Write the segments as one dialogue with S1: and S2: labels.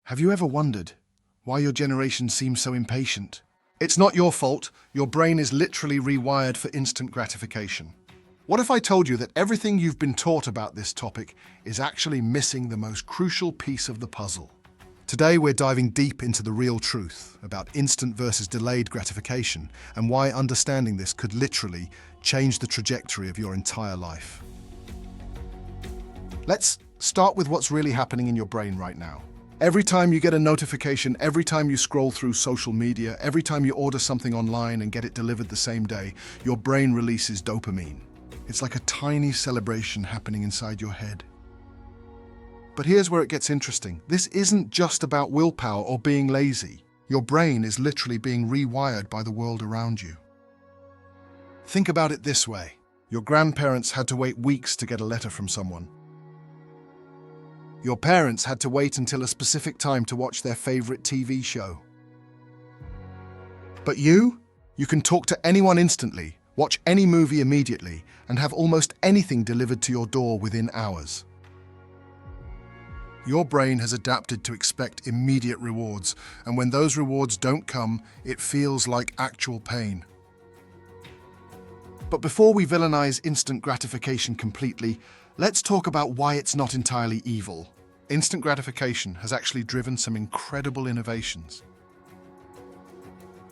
S1: Have you ever wondered why your generation seems so impatient? It's not your fault. Your brain is literally rewired for instant gratification. What if I told you that everything you've been taught about this topic is actually missing the most crucial piece of the puzzle? Today, we're diving deep into the real truth about instant versus delayed gratification and why understanding this could literally change the trajectory of your entire life. Let's start with what's really happening in your brain right now. Every time you get a notification, every time you scroll through social media, every time you order something online and get it delivered the same day, your brain releases dopamine. It's like a tiny celebration happening inside your head. But here's where it gets interesting. This isn't just about willpower or being lazy. Your brain is literally being rewired by the world around you. Think about it this way. Your grandparents had to wait weeks to get a letter from someone. Your parents had to wait until a specific time to watch their favorite TV show. But you can talk to anyone instantly, watch any movie immediately, and have almost anything delivered to your door within hours. Your brain has adapted to expect immediate rewards, and when those rewards don't come, it feels like actual pain. But before we villainize instant gratification completely, let's talk about why it's not entirely evil. Instant gratification has actually driven some incredible innovations.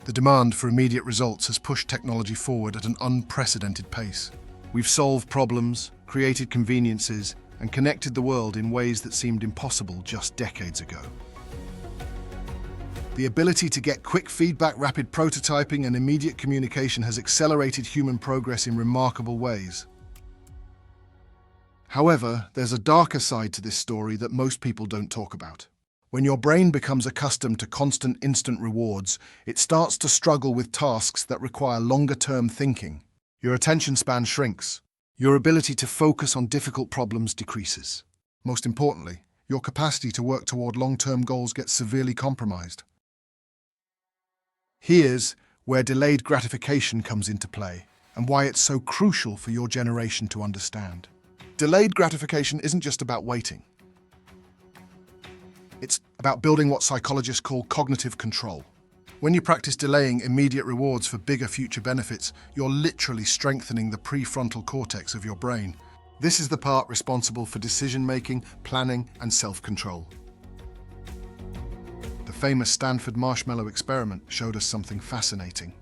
S1: The demand for immediate results has pushed technology forward at an unprecedented pace. We've solved problems, created conveniences, and connected the world in ways that seemed impossible just decades ago. The ability to get quick feedback, rapid prototyping, and immediate communication has accelerated human progress in remarkable ways. However, there's a darker side to this story that most people don't talk about. When your brain becomes accustomed to constant instant rewards, it starts to struggle with tasks that require longer-term thinking. Your attention span shrinks. Your ability to focus on difficult problems decreases. Most importantly, your capacity to work toward long-term goals gets severely compromised. Here's where delayed gratification comes into play, and why it's so crucial for your generation to understand. Delayed gratification isn't just about waiting. It's about building what psychologists call cognitive control. When you practice delaying immediate rewards for bigger future benefits, you're literally strengthening the prefrontal cortex of your brain. This is the part responsible for decision-making, planning, and self-control. The famous Stanford marshmallow experiment showed us something fascinating.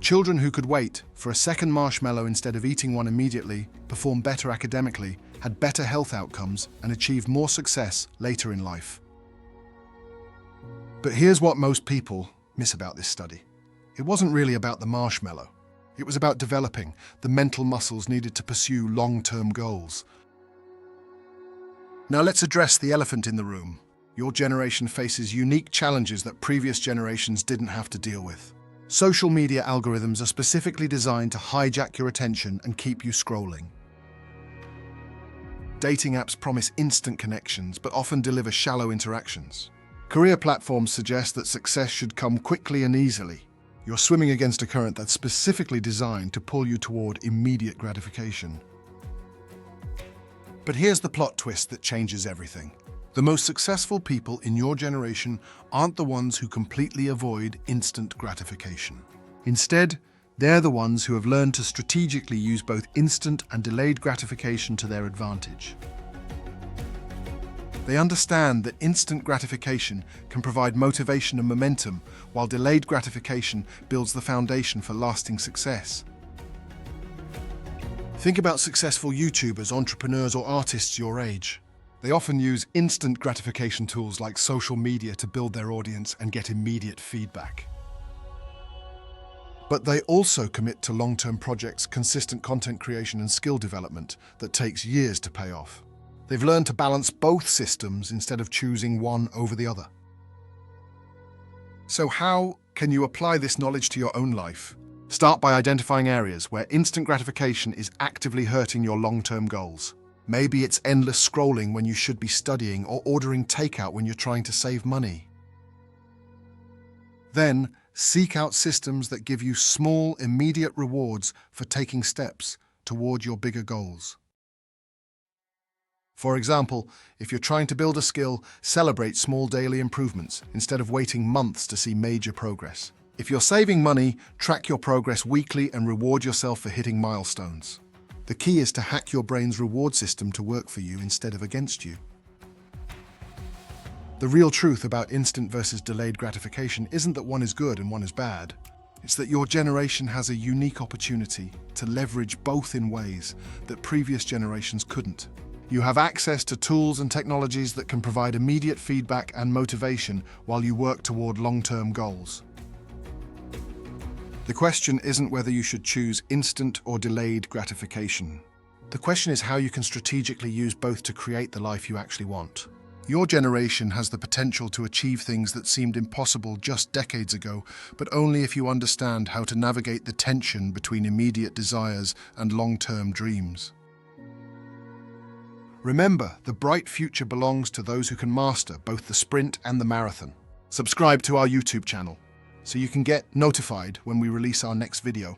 S1: Children who could wait for a second marshmallow instead of eating one immediately performed better academically, had better health outcomes, and achieved more success later in life. But here's what most people miss about this study. It wasn't really about the marshmallow. It was about developing the mental muscles needed to pursue long-term goals. Now let's address the elephant in the room. Your generation faces unique challenges that previous generations didn't have to deal with. Social media algorithms are specifically designed to hijack your attention and keep you scrolling. Dating apps promise instant connections, but often deliver shallow interactions. Career platforms suggest that success should come quickly and easily. You're swimming against a current that's specifically designed to pull you toward immediate gratification. But here's the plot twist that changes everything. The most successful people in your generation aren't the ones who completely avoid instant gratification. Instead, they're the ones who have learned to strategically use both instant and delayed gratification to their advantage. They understand that instant gratification can provide motivation and momentum, while delayed gratification builds the foundation for lasting success. Think about successful YouTubers, entrepreneurs, or artists your age. They often use instant gratification tools like social media to build their audience and get immediate feedback. But they also commit to long-term projects, consistent content creation, and skill development that takes years to pay off. They've learned to balance both systems instead of choosing one over the other. So how can you apply this knowledge to your own life? Start by identifying areas where instant gratification is actively hurting your long-term goals. Maybe it's endless scrolling when you should be studying, or ordering takeout when you're trying to save money. Then, seek out systems that give you small, immediate rewards for taking steps toward your bigger goals. For example, if you're trying to build a skill, celebrate small daily improvements instead of waiting months to see major progress. If you're saving money, track your progress weekly and reward yourself for hitting milestones. The key is to hack your brain's reward system to work for you instead of against you. The real truth about instant versus delayed gratification isn't that one is good and one is bad. It's that your generation has a unique opportunity to leverage both in ways that previous generations couldn't. You have access to tools and technologies that can provide immediate feedback and motivation while you work toward long-term goals. The question isn't whether you should choose instant or delayed gratification. The question is how you can strategically use both to create the life you actually want. Your generation has the potential to achieve things that seemed impossible just decades ago, but only if you understand how to navigate the tension between immediate desires and long-term dreams. Remember, the bright future belongs to those who can master both the sprint and the marathon. Subscribe to our YouTube channel so you can get notified when we release our next video.